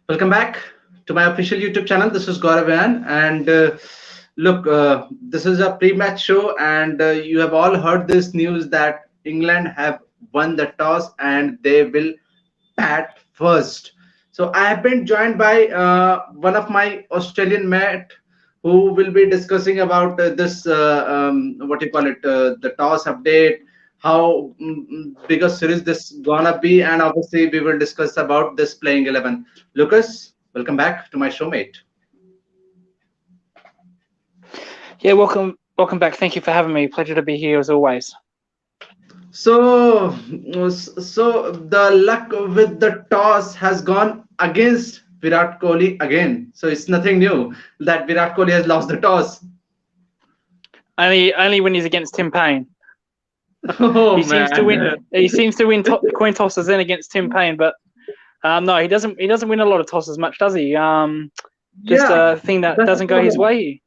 Welcome back to my official YouTube channel. This is Gaurav Ayaan, and look, this is a pre-match show, and you have all heard this news that England have won the toss and they will bat first. So I have been joined by one of my Australian mate who will be discussing about this what you call it the toss update, how big a series this gonna be, and obviously we will discuss about this playing 11. Lucas, welcome back to my show, mate. Yeah, welcome back. Thank you for having me. Pleasure to be here as always. So the luck with the toss has gone against Virat Kohli again. So it's nothing new that Virat Kohli has lost the toss. Only when he's against Tim Payne. Oh He seems to win. man. He seems to win coin tosses in against Tim Payne, but no, he doesn't. He doesn't win a lot of tosses much, does he? Just Yeah, a thing that that's the doesn't go his problem. way.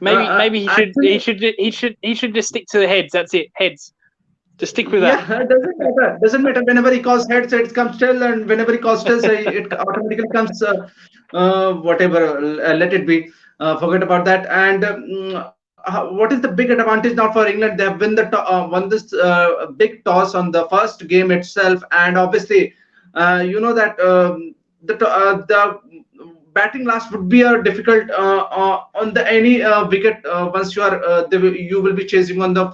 Maybe he should he Actually, should he should just stick to the heads. That's it. Heads. Just stick with that. yeah, it doesn't matter. Doesn't matter. Whenever he calls heads, it comes tail, and whenever he calls tails, it automatically comes whatever. Let it be. Forget about that. And what is the big advantage now for England? They have won this big toss on the first game itself, and obviously, you know that the batting last would be a difficult on the any wicket once you will be chasing on the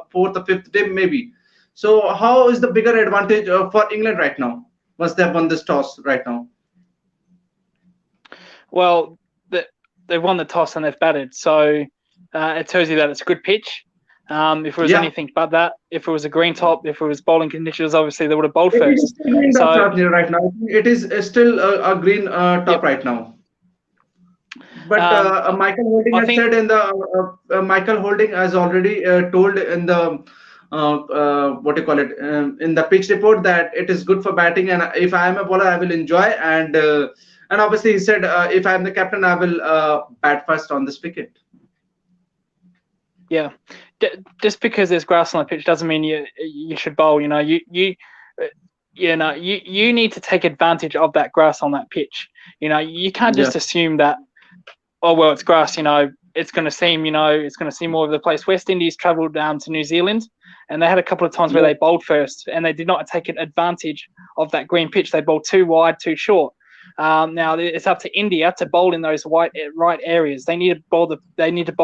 fourth or fifth day maybe. So how is the bigger advantage for England right now once they have won this toss right now? Well, they've won the toss and they've batted, so it tells you that it's a good pitch. If it was Yeah, anything but that, if it was a green top, if it was bowling conditions, obviously they would have bowled it is first. still green top So, right now. It is still a green top yep. right now. But Um, Michael Holding I has think, said in the Michael Holding has already told in the what do you call it in the pitch report that it is good for batting, and if I am a bowler I will enjoy, and obviously he said if I am the captain I will bat first on this wicket. yeah, just because there's grass on the pitch doesn't mean you should bowl. Uh, you need to take advantage of that grass on that pitch. You can't Yeah, just assume that, oh well, it's grass. It's going to seem, it's going to seem all over the place. West Indies travelled down to New Zealand, and they had a couple of times where yeah, they bowled first, and they did not take advantage of that green pitch. They bowled too wide, too short. Now it's up to India to bowl in those right areas. They need to bowl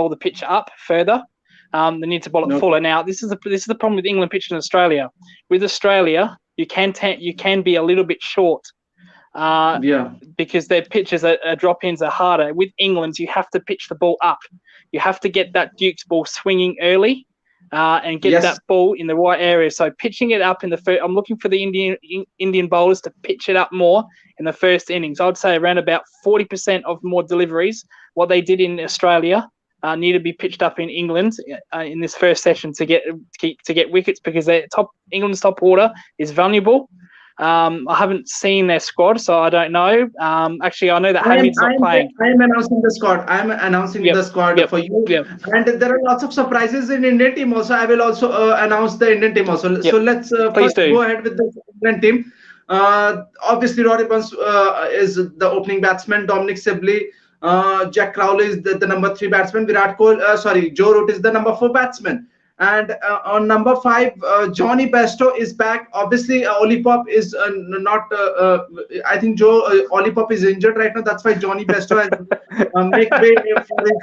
the pitch up further. They need to bowl it okay, fuller. Now this is the problem with England pitch in Australia. With Australia, you can be a little bit short uh, yeah, because their pitches are drop ins are harder. With England's, you have to pitch the ball up. You have to get that Duke's ball swinging early and get yes, that ball in the right area. So pitching it up in the first, I'm looking for the Indian bowlers to pitch it up more in the first innings. I'd say around about 40% of more deliveries. What they did in Australia need to be pitched up in England in this first session to get wickets because England's top order is vulnerable. I haven't seen their squad, so I don't know. Actually, I know that Hamid's not playing. I am announcing the squad. I am announcing Yep, the squad yep, for you, yep, and there are lots of surprises in Indian team also. I will also announce the Indian team also. yep. So let's Please first do. go ahead with the England team. Obviously, Rory Burns is the opening batsman. Dominic Sibley, Jack Crowley is the number three batsman. Joe Root is the number four batsman. And on number five, Johnny Bairstow is back. Obviously, Oli Pop is not. I think Oli Pop is injured right now. That's why Johnny Bairstow has make way for his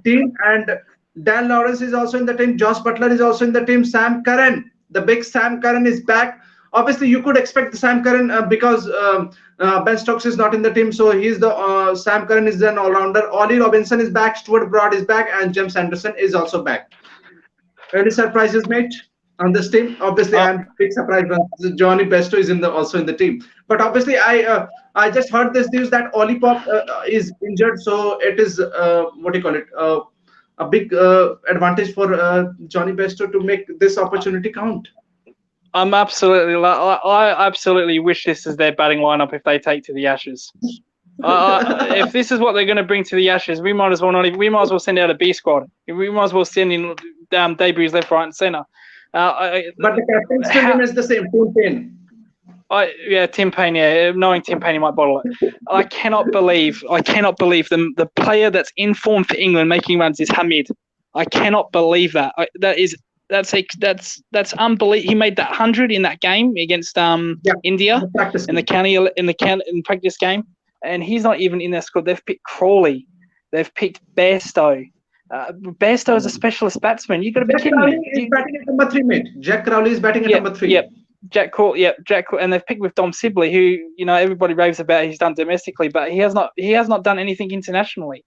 team. And Dan Lawrence is also in the team. Josh Butler is also in the team. Sam Curran, the big Sam Curran, is back. Obviously, you could expect the Sam Curran because Ben Stokes is not in the team, so he's the Sam Curran is an all-rounder. Ollie Robinson is back. Stuart Broad is back, and James Anderson is also back. Any surprises, mate, on this team? Obviously, Uh, I'm big surprised when Johnny Besto is also in the team. But obviously, I just heard this news that Oli Pop is injured, so it is what do you call it? A big advantage for Johnny Besto to make this opportunity count. I absolutely wish this is their batting lineup if they take to the Ashes. If this is what they're going to bring to the Ashes, we might as well not. We might as well send out a B squad. We might as well send in debuts left, right, and centre. But the captain still How, remains the same, Poon Payne. Tim Payne. Yeah, knowing Tim Payne, he might bottle it. I cannot believe the player that's in form for England making runs is Hamid. I cannot believe that. That's unbelievable. He made that 100 in that game against Yeah, India the practice in the game. in practice game, and he's not even in their squad. They've picked Crawley, they've picked Bairstow. Bairstow is a specialist batsman. You got to be Jack kidding Crowley me. is batting at number 3, mate. Jack Crowley is batting at Yep, number 3. yep. Jack Court, and they've picked with Dom Sibley, who everybody raves about. He's done domestically, but he has not done anything internationally.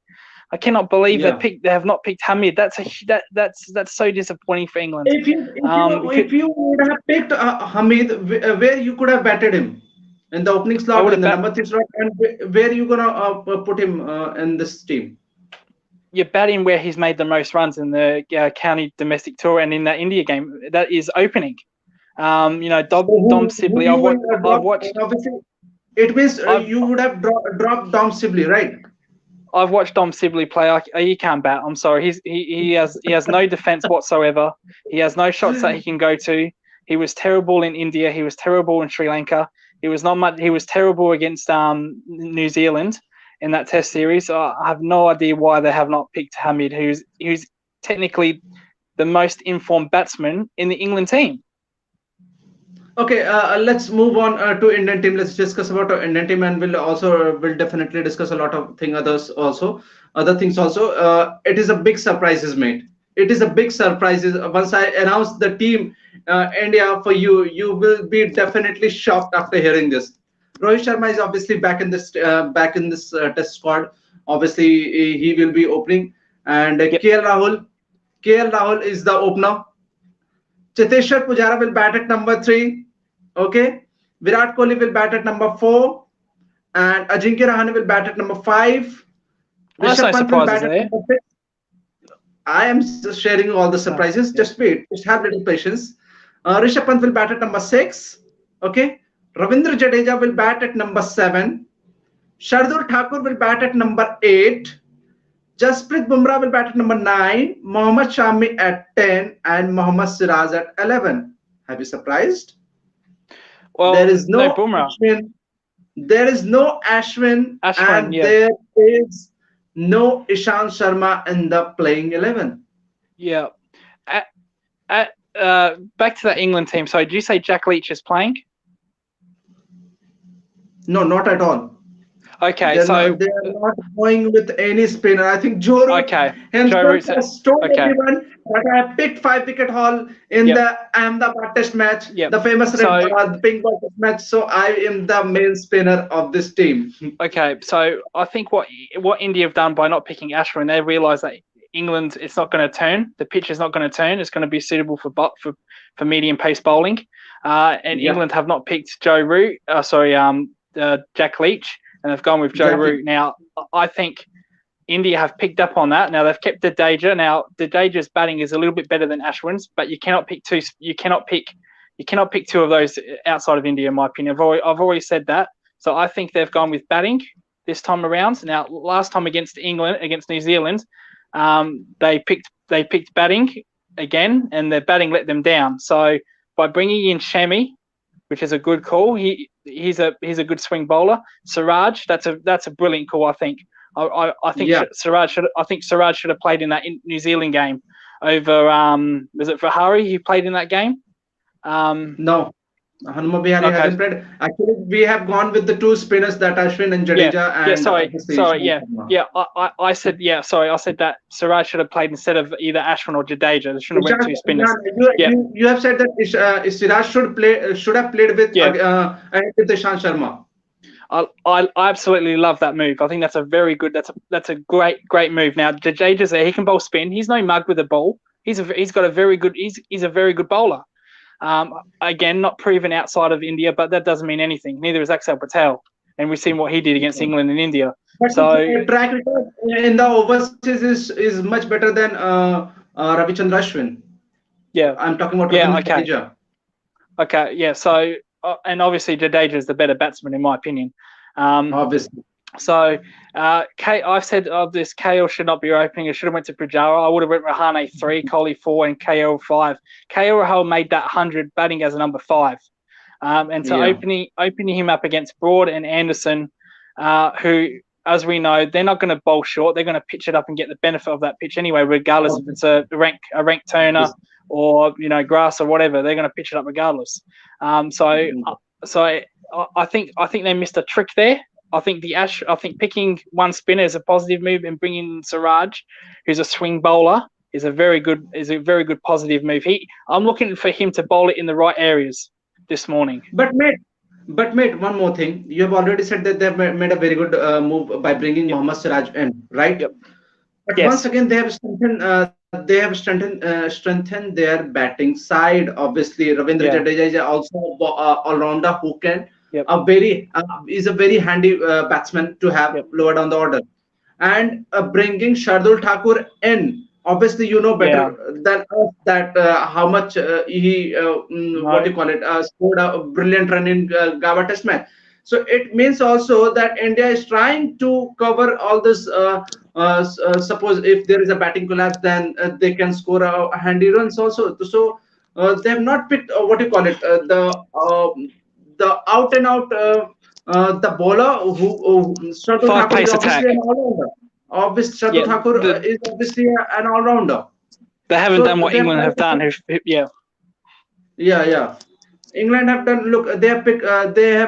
I cannot believe Yeah. they have not picked Hamid. That's so disappointing for England. If you would have picked Hamid, where you could have batted him in the opening I slot, would in have the number 3 slot, and where you gonna put him in this team? you bat him where he's made the most runs in the county domestic tour and in that India game. That is opening. Dom Sibley. I've watched. Obviously, it means you would have dropped Dom Sibley, right? I've watched Dom Sibley play. He can't bat. I'm sorry. He has no defense whatsoever. He has no shots that he can go to. He was terrible in India. He was terrible in Sri Lanka. He was not much. He was terrible against New Zealand in that Test series. I have no idea why they have not picked Hamid, who's technically the most informed batsman in the England team. Okay, let's move on to Indian team. Let's discuss about our Indian team, and we'll definitely discuss a lot of other things also. It is a big surprises, mate. It is a big surprise. Once I announce the team, India for you, you will be definitely shocked after hearing this. Rohit Sharma is obviously back in this Test squad. Obviously, he will be opening, and KL Rahul is the opener. Cheteshwar Pujara will bat at number 3. Okay. Virat Kohli will bat at number 4. And Ajinkya Rahane will bat at number 5. Rishabh Pant will bat at number 6. I am just sharing all the surprises. Just wait. Just have little patience. Rishabh Pant will bat at number 6. Okay. Ravindra Jadeja will bat at number 7. Shardul Thakur will bat at number 8. Jasprit Bumrah will bat at number 9, Mohammad Shami at 10, and Mohammad Siraj at 11. Have you surprised? Well, there is no Bumrah. Ashwin. There is no Ashwin, and yeah. there is no Ishant Sharma in the playing 11. Yeah. Back to that England team. So, did you say Jack Leach is playing? No, not at all. Okay, they're not going with any spinner. I think Joe Root has told everyone that I have picked 5-wicket haul in the Ahmedabad Test match, the famous pink ball test match. So I am the main spinner of this team. Okay, so I think what India have done by not picking Ashwin, they realise that England, it's not going to turn. The pitch is not going to turn. It's going to be suitable for medium pace bowling. And England have not picked Joe Root. Jack Leach. And they've gone with Joe Root. Now, I think India have picked up on that. Now they've kept Jadeja. Now Jadeja's batting is a little bit better than Ashwin's, but you cannot pick two. You cannot pick two of those outside of India, in my opinion. I've already said that. So I think they've gone with batting this time around. Now, last time against New Zealand, they picked batting again, and their batting let them down. So by bringing in Shami, which is a good call. He's a good swing bowler. Siraj, that's a brilliant call. I think Siraj should have played in that New Zealand game over. Was it Vihari who played in that game? No, Hanuma Bihari hasn't played. Actually, we have gone with the two spinners, that Ashwin and Jadeja. I said that Siraj should have played instead of either Ashwin or Jadeja. They shouldn't have went two spinners. You have said that Siraj should have played with Ishant Sharma. I absolutely love that move. I think that's a very good. That's a great move. Now Jadeja's there. He can bowl spin. He's no mug with a ball. He's a very good bowler. Again, not proven outside of India, but that doesn't mean anything. Neither is Axel Patel, and we've seen what he did against England and India. But so track record in the overseas is much better than Ravichandra Ashwin. Yeah, I'm talking about Jadeja. Okay, yeah. So and obviously Jadeja is the better batsman in my opinion. Obviously. So, I've said this KL should not be opening. It should have went to Pujara. I would have went Rahane 3, Kohli 4, and KL 5. KL Rahul made that 100 batting as a number 5. And so Yeah. opening him up against Broad and Anderson, who, as we know, they're not going to bowl short. They're going to pitch it up and get the benefit of that pitch anyway, regardless if it's a rank turner or grass or whatever. They're going to pitch it up regardless. So I think they missed a trick there. I think picking one spinner is a positive move, and bringing in Siraj, who's a swing bowler, is a very good positive move. I'm looking for him to bowl it in the right areas this morning. But mate, one more thing. You have already said that they've made a very good move by bringing Mohammad Siraj in, right? Yep. But Yes. once again, they have strengthened their batting side. Obviously, Ravindra Jadeja is also all-rounder who can is a very handy batsman to have lower down the order. And bringing Shardul Thakur in, obviously you know better than us that how much he what do you call it scored a brilliant run in Gava Test match. So it means also that India is trying to cover all this. Suppose if there is a batting collapse, then they can score a handy runs also. So they have not picked what do you call it the out and out the bowler who Shardul Thakur is obviously an all-rounder. Shardul Thakur is obviously an all-rounder. They haven't done what England have done. Yeah. England have done. Look, they have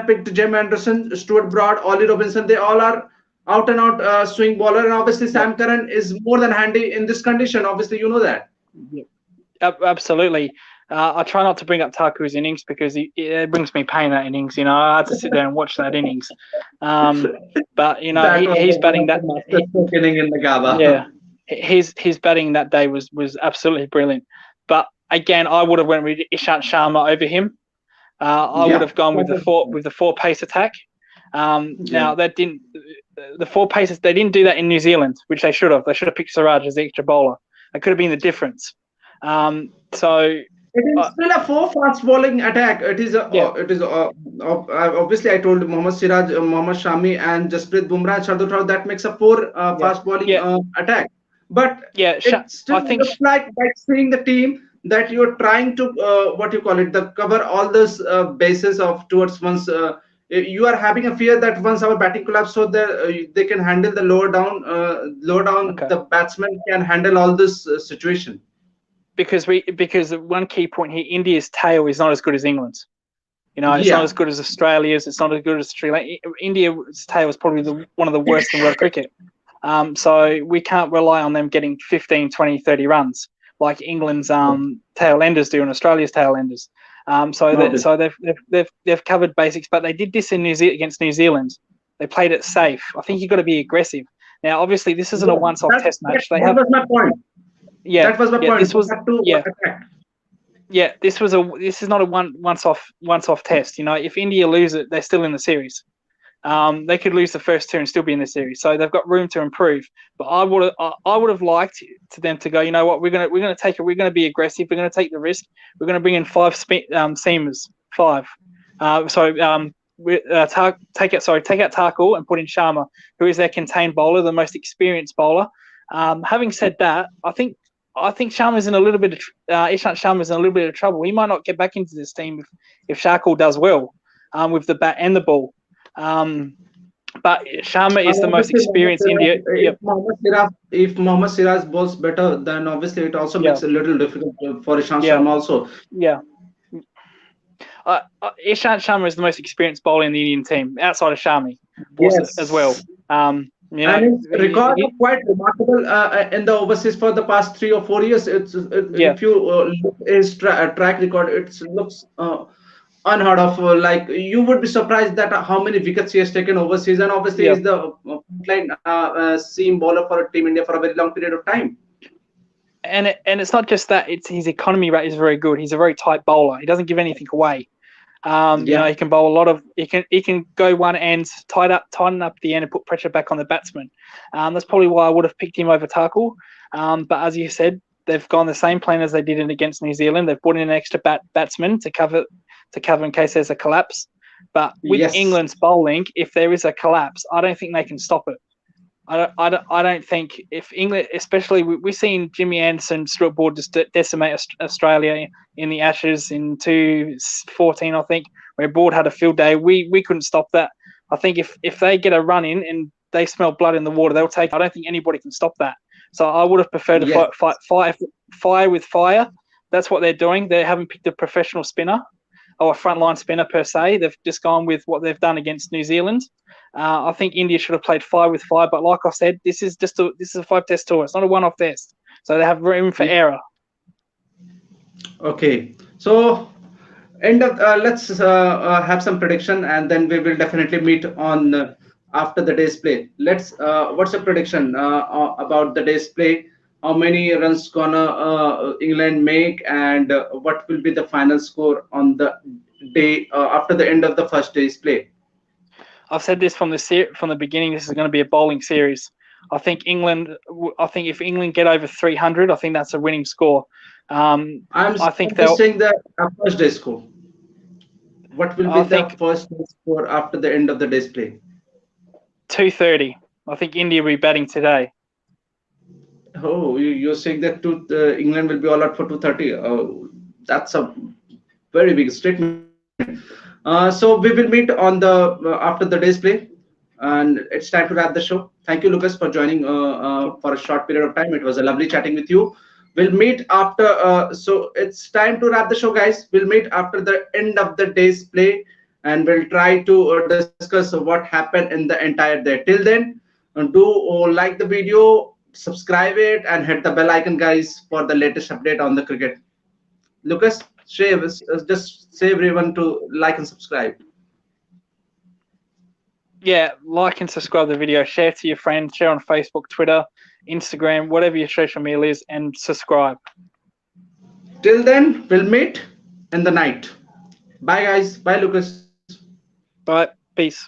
picked Jem Anderson, Stuart Broad, Ollie Robinson. They all are out and out swing bowler, and obviously Sam Curran is more than handy in this condition. Obviously, you know that. Yeah. Absolutely. I try not to bring up Thakur's innings because it brings me pain, that innings. I had to sit there and watch that innings. But he's batting that inning in the Gaba. Yeah, his batting that day was absolutely brilliant. But again, I would have went with Ishant Sharma over him. I would have gone with the four pace attack. Now that didn't the four paces. They didn't do that in New Zealand, which they should have. They should have picked Siraj as the extra bowler. That could have been the difference. So. It is still a four fast bowling attack. It is obviously I told Mohammad Siraj, Mohammad Shami, and Jasprit Bumrah, Shardul Thakur. That makes a four fast bowling attack. But it still looks like by seeing the team that you're trying to cover all those bases of towards once. You are having a fear that once our batting collapse, so that they can handle the lower down. The batsman can handle all this situation. Because one key point here, India's tail is not as good as England's. It's not as good as Australia's. It's not as good as Sri Lanka. India's tail is probably one of the worst in world cricket. So we can't rely on them getting 15, 20, 30 runs like England's tail enders do and Australia's tail enders. So they've covered basics, but they did this in against New Zealand. They played it safe. I think you've got to be aggressive. Now, obviously, this isn't a once-off test match. That was my point. Yeah, that was my point. This was attack. Yeah, this is not a once off test. If India lose it, they're still in the series. They could lose the first two and still be in the series, so they've got room to improve. But I would have liked to them to go. You know what? We're gonna take it. We're gonna be aggressive. We're gonna take the risk. We're gonna bring in 5 seamers. 5. Take out Thakur and put in Sharma, who is their contained bowler, the most experienced bowler. Having said that, I think Sharma's in a little bit of Ishant Sharma's in a little bit of trouble. He might not get back into this team if Shakul does well with the bat and the ball. But Sharma is the most experienced India. If Mohammad Siraj bowls better, then obviously it also makes it a little difficult for Ishant Sharma also. Yeah. Ishant Sharma is the most experienced bowler in the Indian team outside of Shami as well. And his record is quite remarkable in the overseas for the past 3 or 4 years. If you look his track record, it looks unheard of. Like you would be surprised that how many wickets he has taken overseas, and obviously he's the seam bowler for Team India for a very long period of time. And it's not just that; it's his economy rate is very good. He's a very tight bowler. He doesn't give anything away. He can bowl a lot of. He can go one end, tighten up the end, and put pressure back on the batsman. That's probably why I would have picked him over Thakur. But as you said, they've gone the same plan as they did against New Zealand. They've brought in an extra batsman to cover in case there's a collapse. But with England's bowling, if there is a collapse, I don't think they can stop it. I don't think if England, especially we've seen Jimmy Anderson, Stuart Broad just decimate Australia in the Ashes in 2014, I think, where Board had a field day. We couldn't stop that. I think if they get a run in and they smell blood in the water, they'll take. I don't think anybody can stop that. So I would have preferred to Yes. fight fire with fire. That's what they're doing. They haven't picked a professional spinner or a frontline spinner per se. They've just gone with what they've done against New Zealand. I think India should have played fire with fire, but like I said, this is a 5-test tour. It's not a one-off test, so they have room for error. Okay. So end of let's have some prediction, and then we will definitely meet on after the day's play. Let's what's the prediction about the day's play? How many runs gonna England make, and what will be the final score on the day after the end of the first day's play? I've said this from the beginning. This is going to be a bowling series. I think if England get over 300, I think that's a winning score. I'm I think just saying the first day score. What will be the first day score after the end of the day's play? 230. I think India will be batting today. Oh, you're saying that England will be all out for 230. That's a very big statement. So we will meet on the after the day's play, and it's time to wrap the show. Thank you, Lucas, for joining for a short period of time. It was a lovely chatting with you. We'll meet after. So it's time to wrap the show, guys. We'll meet after the end of the day's play, and we'll try to discuss what happened in the entire day. Till then, do like the video, subscribe it, and hit the bell icon, guys, for the latest update on the cricket. Lucas, just say everyone to like and subscribe. Yeah, like and subscribe the video, share to your friends, share on Facebook, Twitter, Instagram, whatever your social media is, and subscribe. Till then, we'll meet in the night. Bye, guys. Bye, Lucas. Bye. Peace.